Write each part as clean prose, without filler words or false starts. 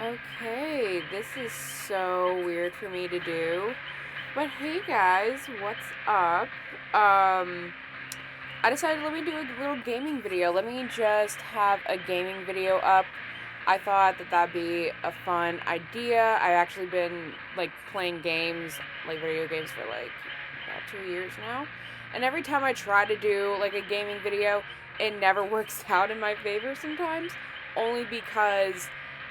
Okay, this is so weird for me to do. But hey guys, what's up? I decided let me do a little gaming video. Let me just have a gaming video up. I thought that that'd be a fun idea. I've actually been like playing games, like video games for like about 2 years now. And every time I try to do like a gaming video, it never works out in my favor sometimes. Only because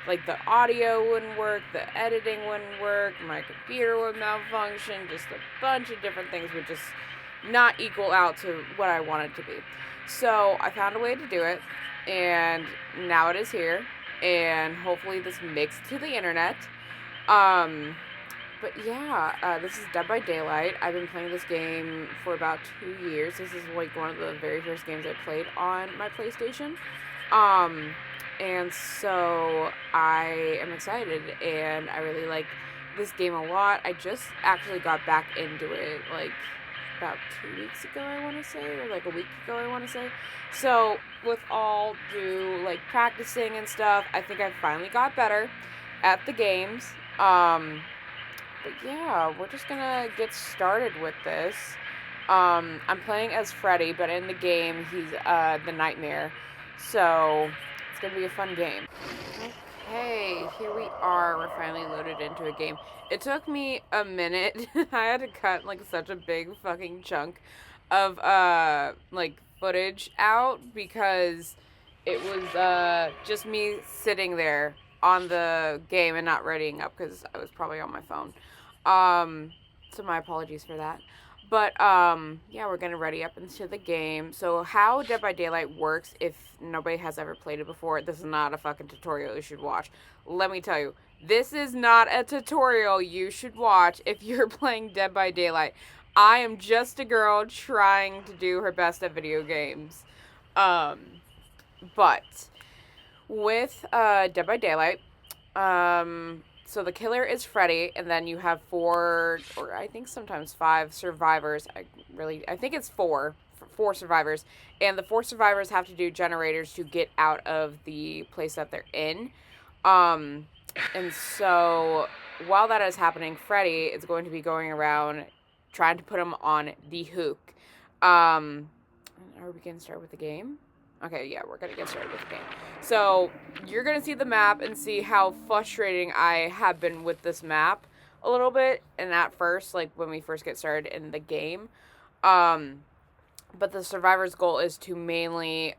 like the audio wouldn't work, the editing wouldn't work, my computer would malfunction, just a bunch of different things would just not equal out to what I want it to be. So I found a way to do it, and now it is here, and hopefully this makes it to the internet. But yeah, this is Dead by Daylight. I've been playing this game for about 2 years. This is like one of the very first games I played on my PlayStation. And so I am excited, and I really like this game a lot. I just actually got back into it like about 2 weeks ago, I want to say, or like a week ago, I want to say. So with all due like practicing and stuff, I think I finally got better at the games. But yeah, we're just gonna get started with this. I'm playing as Freddy, but in the game he's the Nightmare. So it's gonna be a fun game. Okay, here we are. We're finally loaded into a game. It took me a minute. I had to cut like such a big fucking chunk of like footage out because it was just me sitting there on the game and not readying up because I was probably on my phone. So my apologies for that. But, yeah, we're gonna ready up into the game. So how Dead by Daylight works, if nobody has ever played it before, this is not a fucking tutorial you should watch. Let me tell you, this is not a tutorial you should watch if you're playing Dead by Daylight. I am just a girl trying to do her best at video games. But with, Dead by Daylight, so the killer is Freddy, and then you have 4, or I think sometimes 5 survivors. I think it's 4 survivors, and the 4 survivors have to do generators to get out of the place that they're in. And so while that is happening, Freddy is going to be going around trying to put him on the hook. Are we gonna start with the game? Okay, yeah, we're gonna get started with the game. So, you're gonna see the map and see how frustrating I have been with this map a little bit, and at first, like, when we first get started in the game. But the survivor's goal is to mainly,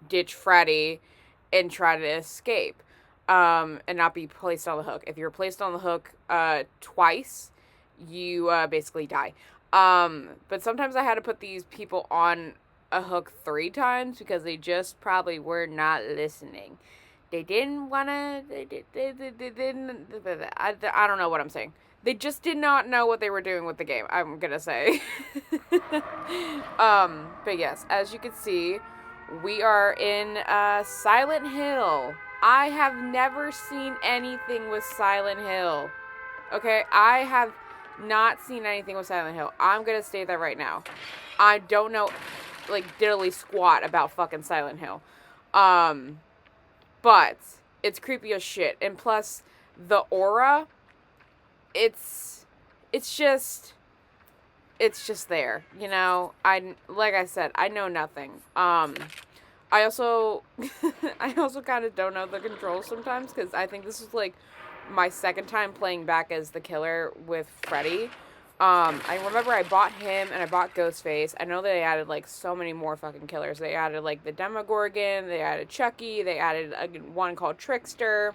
ditch Freddy and try to escape, and not be placed on the hook. If you're placed on the hook, twice, you, basically die. But sometimes I had to put these people on a hook 3 times because they just probably were not listening. They didn't wanna. They didn't. I don't know what I'm saying. They just did not know what they were doing with the game, I'm gonna say. But yes, as you can see, we are in Silent Hill. I have never seen anything with Silent Hill. Okay, I have not seen anything with Silent Hill. I'm gonna state that right now. I don't know like diddly squat about fucking Silent Hill. But it's creepy as shit. And plus the aura, it's just there, you know? Like I said, I know nothing. I also kind of don't know the controls sometimes because I think this is like my second time playing back as the killer with Freddy. I remember I bought him and I bought Ghostface. I know they added like so many more fucking killers. They added like the Demogorgon, they added Chucky, they added one called Trickster.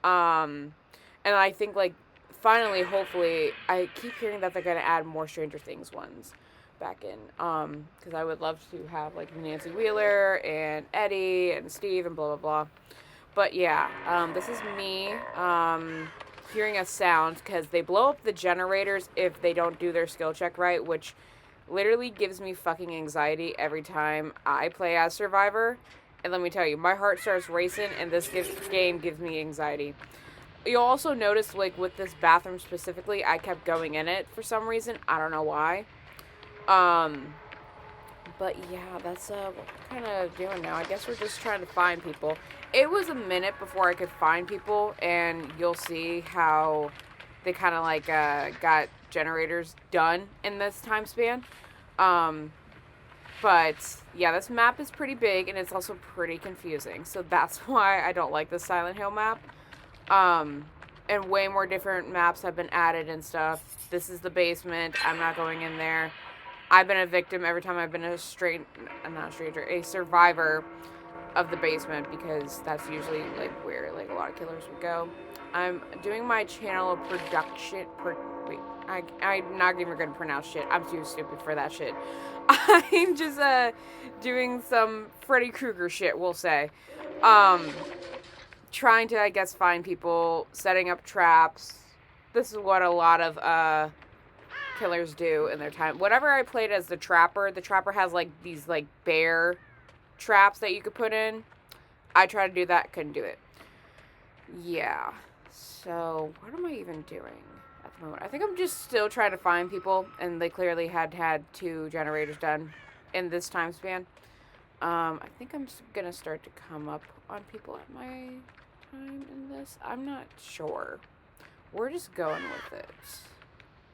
And I think like finally, hopefully, I keep hearing that they're gonna add more Stranger Things ones back in. Because I would love to have like Nancy Wheeler and Eddie and Steve and blah blah blah. But yeah, this is me. Hearing a sound because they blow up the generators if they don't do their skill check right, which literally gives me fucking anxiety every time I play as Survivor. And let me tell you, my heart starts racing and this game gives me anxiety. You'll also notice, like, with this bathroom specifically, I kept going in it for some reason. I don't know why. But yeah, that's what we're kind of doing now. I guess we're just trying to find people. it was a minute before I could find people, and you'll see how they kind of like got generators done in this time span. But yeah, this map is pretty big, and it's also pretty confusing. So that's why I don't like the Silent Hill map. And way more different maps have been added and stuff. This is the basement. I'm not going in there. I've been a victim every time I've been a survivor of the basement, because that's usually like where like a lot of killers would go. I'm doing my channel of production. I'm not even gonna pronounce shit. I'm too stupid for that shit. I'm just doing some Freddy Krueger shit, we'll say. Trying to, I guess, find people, setting up traps. This is what a lot of killers do in their time. Whenever I played as the trapper has like these like bear traps that you could put in. I tried to do that, couldn't do it. Yeah. So, what am I even doing at the moment? I think I'm just still trying to find people, and they clearly had 2 generators done in this time span. I think I'm just gonna start to come up on people at my time in this. I'm not sure. We're just going with it.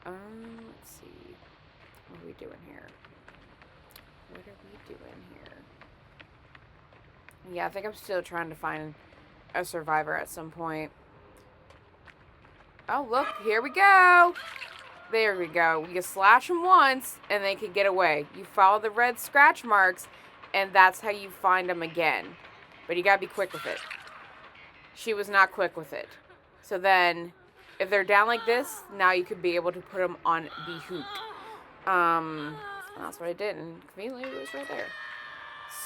Let's see. What are we doing here? Yeah, I think I'm still trying to find a survivor at some point. Oh, look, here we go. There we go. You slash them once, and they can get away. You follow the red scratch marks, and that's how you find them again. But you gotta be quick with it. She was not quick with it. So then, if they're down like this, now you could be able to put them on the hook. That's what I did, and conveniently it was right there.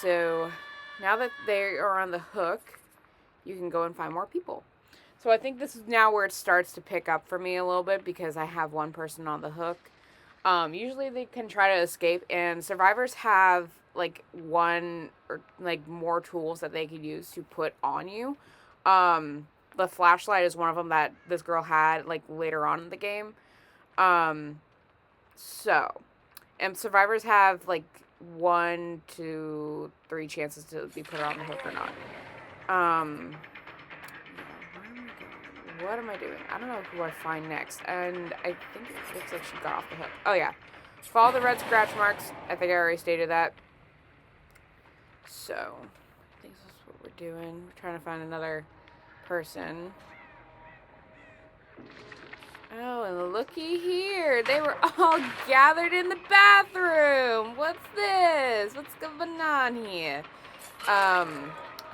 So, now that they are on the hook, you can go and find more people. So I think this is now where it starts to pick up for me a little bit, because I have one person on the hook. Usually they can try to escape, and survivors have like one or like more tools that they could use to put on you. The flashlight is one of them that this girl had like later on in the game. And survivors have like 1 to 3 chances to be put on the hook or not. What am I doing? I don't know who I find next. And I think it looks like she got off the hook. Oh, yeah. Follow the red scratch marks. I think I already stated that. So, I think this is what we're doing. We're trying to find another person. Oh, and looky here. They were all gathered in the bathroom. What's this? What's going on here? I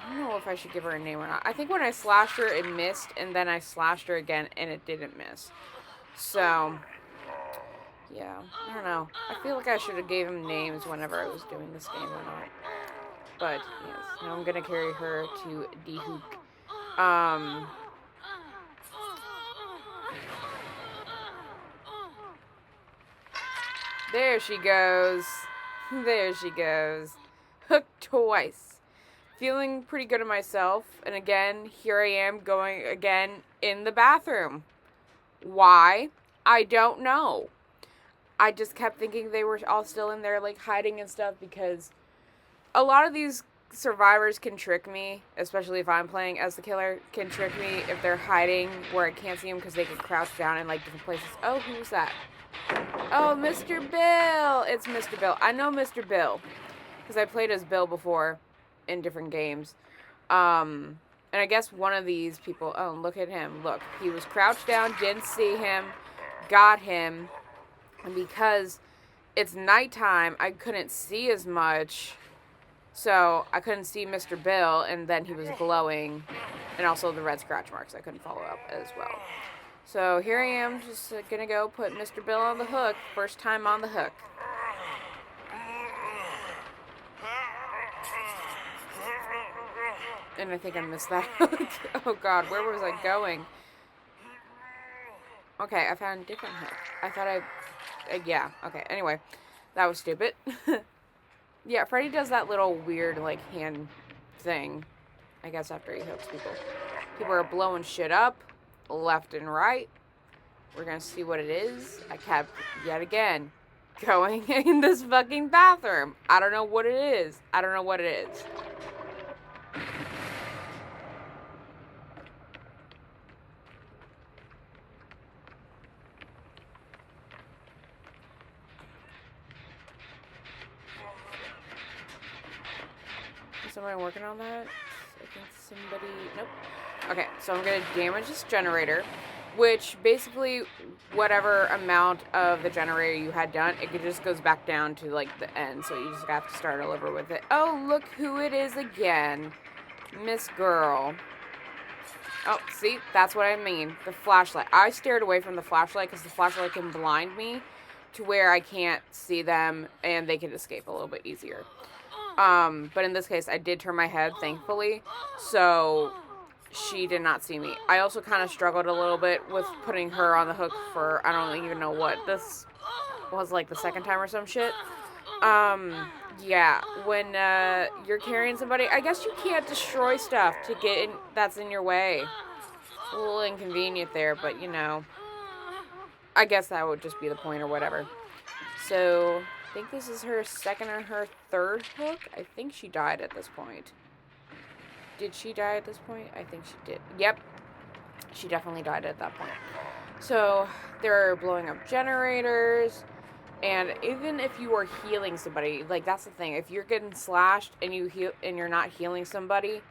don't know if I should give her a name or not. I think when I slashed her, it missed, and then I slashed her again, and it didn't miss. So, yeah, I don't know. I feel like I should have gave him names whenever I was doing this game or not. But, yes, now I'm going to carry her to the hook. There she goes. There she goes. Hooked twice. Feeling pretty good at myself, and again, here I am going again in the bathroom. Why? I don't know. I just kept thinking they were all still in there, like, hiding and stuff, because a lot of these survivors can trick me, especially if I'm playing as the killer, can trick me if they're hiding where I can't see them, because they can crouch down in, like, different places. Oh, who's that? Oh, Mr. Bill! It's Mr. Bill. I know Mr. Bill, because I played as Bill before in different games. And I guess one of these people, oh, look at him. Look, he was crouched down, didn't see him, got him, and because it's nighttime, I couldn't see as much, so I couldn't see Mr. Bill, and then he was glowing, and also the red scratch marks I couldn't follow up as well. So here I am, just gonna go put Mr. Bill on the hook, first time on the hook. And I think I missed that hook. Oh god, where was I going? Okay, I found a different hook. I thought yeah, okay, anyway. That was stupid. Yeah, Freddy does that little weird, like, hand thing, I guess, after he hooks people. People are blowing shit up, left and right. We're gonna see what it is. I kept, yet again, going in this fucking bathroom. I don't know what it is. I don't know what it is. somebody working on that? I think somebody... Nope. Okay, so I'm going to damage this generator, which basically whatever amount of the generator you had done, it just goes back down to, like, the end, so you just have to start all over with it. Oh, look who it is again. Miss Girl. Oh, see? That's what I mean. The flashlight. I stared away from the flashlight because the flashlight can blind me to where I can't see them and they can escape a little bit easier. But in this case, I did turn my head, thankfully, so she did not see me. I also kind of struggled a little bit with putting her on the hook for, I don't even know what, this was like the second time or some shit. Yeah, when, you're carrying somebody, I guess you can't destroy stuff to get in, that's in your way. A little inconvenient there, but, you know, I guess that would just be the point or whatever. So, I think this is her second or her third hook. I think she died at this point. Did she die at this point? I think she did. Yep. She definitely died at that point. So, they're blowing up generators. And even if you are healing somebody, like, that's the thing. If you're getting slashed and you're not healing somebody,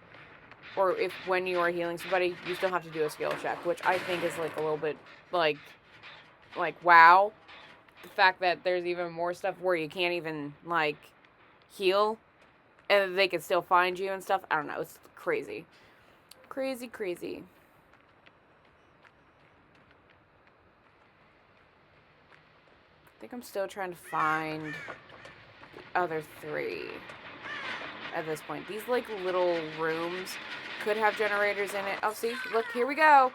or if when you are healing somebody, you still have to do a skill check, which I think is, like, a little bit, like, wow. The fact that there's even more stuff where you can't even, like, heal, and they can still find you and stuff. I don't know. It's crazy. Crazy, crazy. I think I'm still trying to find the other three at this point. These, like, little rooms could have generators in it. Oh, see? Look, here we go.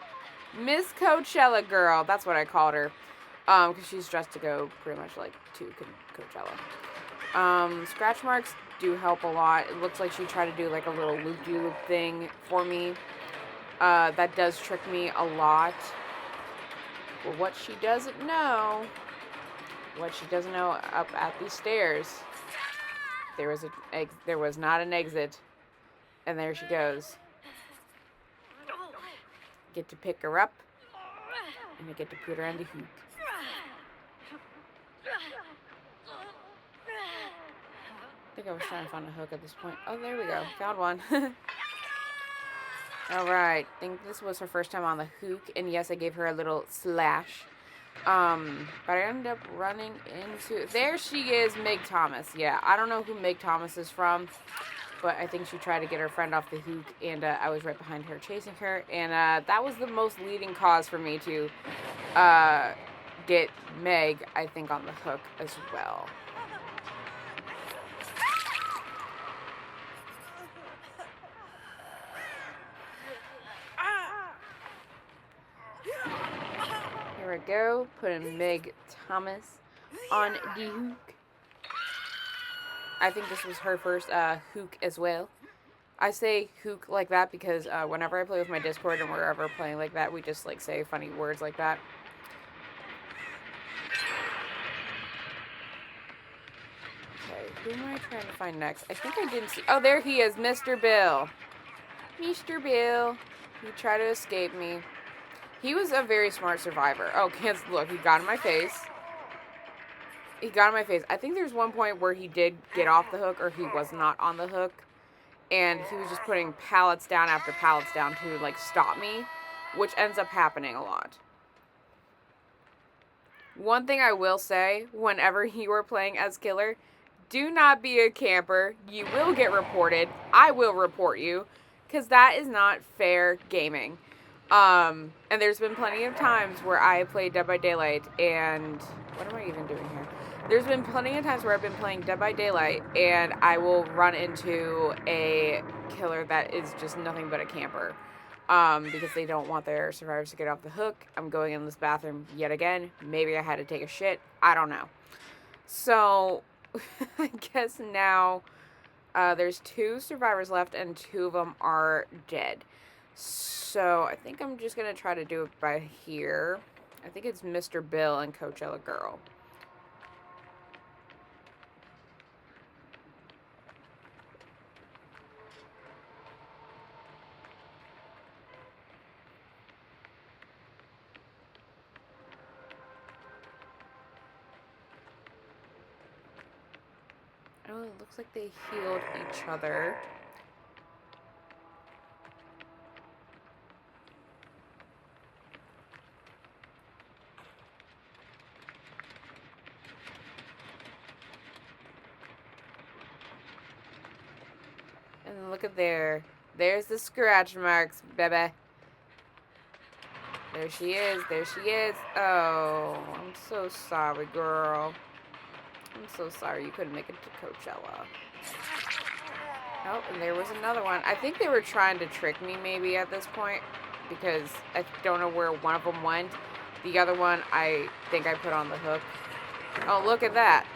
Miss Coachella Girl. That's what I called her. Because she's dressed to go pretty much, like, to Coachella. Scratch marks do help a lot. It looks like she tried to do, like, a little loop-de-loop thing for me. That does trick me a lot. But what she doesn't know... up at these stairs, there was not an exit, and there she goes. Get to pick her up, and I get to put her on the hook. I think I was trying to find a hook at this point. Oh, there we go. Found one. Alright, I think this was her first time on the hook, and yes, I gave her a little slash. But I ended up running into... There she is, Meg Thomas. Yeah, I don't know who Meg Thomas is from, but I think she tried to get her friend off the hook, and I was right behind her chasing her, and that was the most leading cause for me to get Meg, I think, on the hook as well. Here we go, putting Meg Thomas on the hook. I think this was her first hook as well. I say hook like that because whenever I play with my Discord and we're ever playing like that, we just like say funny words like that. Okay, who am I trying to find next? I think I didn't see... Oh, there he is, Mr. Bill. Mr. Bill. He tried to escape me. He was a very smart survivor. Oh, look, he got in my face. He got in my face. I think there's one point where he did get off the hook, or he was not on the hook. And he was just putting pallets down after pallets down to, like, stop me. Which ends up happening a lot. One thing I will say, whenever you are playing as Killer, do not be a camper. You will get reported. I will report you. Because that is not fair gaming. And there's been plenty of times where I played Dead by Daylight, and what am I even doing here? There's been plenty of times where I've been playing Dead by Daylight, and I will run into a killer that is just nothing but a camper, because they don't want their survivors to get off the hook. I'm going in this bathroom yet again. Maybe I had to take a shit. I don't know. So, I guess now, there's 2 survivors left, and 2 of them are dead. So, I think I'm just going to try to do it by here. I think it's Mr. Bill and Coachella Girl. Oh, it looks like they healed each other. And look at there. There's the scratch marks, baby. There she is. There she is. Oh, I'm so sorry, girl. I'm so sorry you couldn't make it to Coachella. Oh, and there was another one. I think they were trying to trick me maybe at this point because I don't know where one of them went. The other one, I think I put on the hook. Oh, look at that.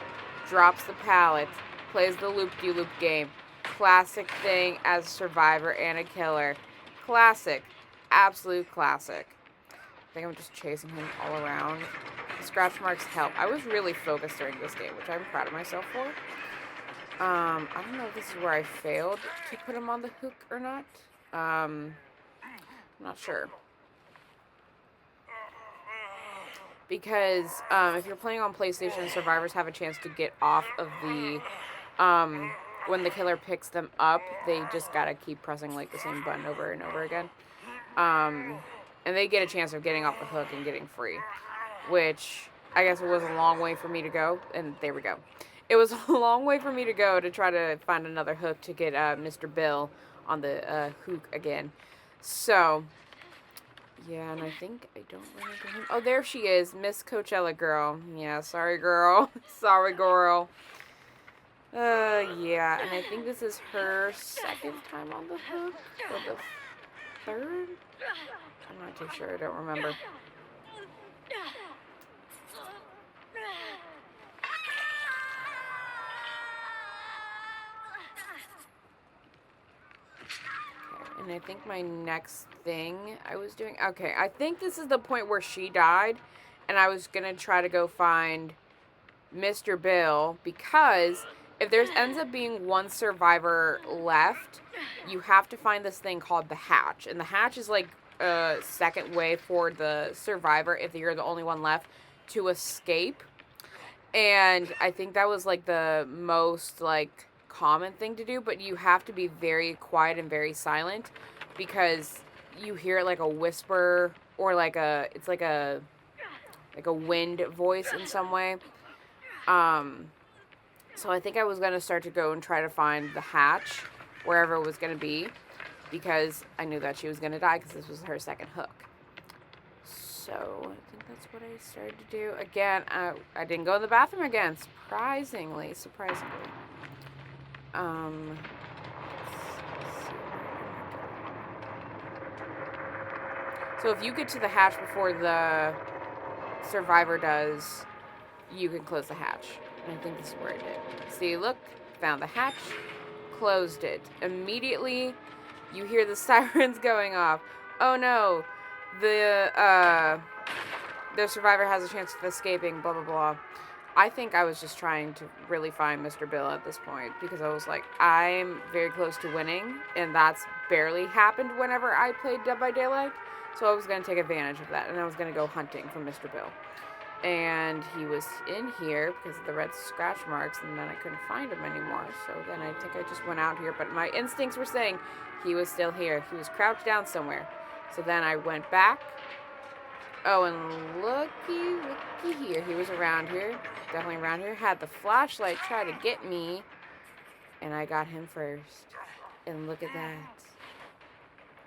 Drops the pallet. Plays the loop-de-loop game. Classic thing as a survivor and a killer. Classic. Absolute classic. I think I'm just chasing him all around. The scratch marks help. I was really focused during this game, which I'm proud of myself for. I don't know if this is where I failed to put him on the hook or not. I'm not sure. Because if you're playing on PlayStation, survivors have a chance to get off of the... when the killer picks them up, they just gotta keep pressing like the same button over and over again. And they get a chance of getting off the hook and getting free. Which, I guess it was a long way for me to go. And there we go. It was a long way for me to go to try to find another hook to get Mr. Bill on the hook again. So, yeah, and I think I don't run into him. Oh, there she is. Miss Coachella girl. Yeah, sorry, girl. Sorry, girl. Yeah, and I think this is her second time on the hook. Or the third? I'm not too sure. I don't remember. And I think my next thing I was doing... Okay, I think this is the point where she died. And I was going to try to go find Mr. Bill. Because if there ends up being one survivor left, you have to find this thing called the hatch. And the hatch is like a second way for the survivor, if you're the only one left, to escape. And I think that was like the most like... common thing to do, but you have to be very quiet and very silent because you hear like a whisper or like it's like a wind voice in some way. So I think I was going to start to go and try to find the hatch wherever it was going to be because I knew that she was going to die because this was her second hook. So I think that's what I started to do. Again, I didn't go in the bathroom again, surprisingly. So if you get to the hatch before the survivor does, you can close the hatch. And I think this is where I did. See, look, found the hatch, closed it. Immediately, you hear the sirens going off. Oh no, the survivor has a chance of escaping, blah, blah, blah. I think I was just trying to really find Mr. Bill at this point because I was like, I'm very close to winning, and that's barely happened whenever I played Dead by Daylight. So I was going to take advantage of that, and I was going to go hunting for Mr. Bill. And he was in here because of the red scratch marks, and then I couldn't find him anymore. So then I think I just went out here, but my instincts were saying he was still here. He was crouched down somewhere. So then I went back. Oh, and looky here. He was around here. Definitely around here. Had the flashlight try to get me. And I got him first. And look at that.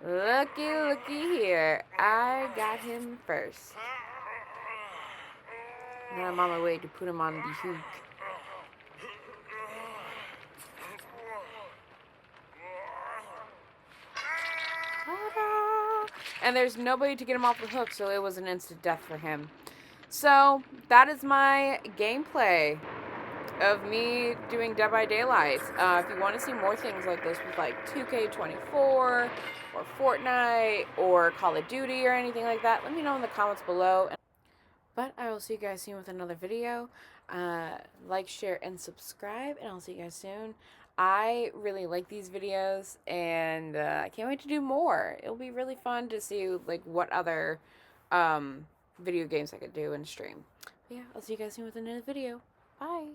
Looky here. I got him first. Now I'm on my way to put him on the hook. Ta-da! And there's nobody to get him off the hook, so it was an instant death for him. So, that is my gameplay of me doing Dead by Daylight. If you want to see more things like this with like 2K24 or Fortnite or Call of Duty or anything like that, let me know in the comments below. But I will see you guys soon with another video. Like, share, and subscribe, and I'll see you guys soon. I really like these videos, and I can't wait to do more. It'll be really fun to see like what other video games I could do and stream. But yeah, I'll see you guys soon with another video. Bye.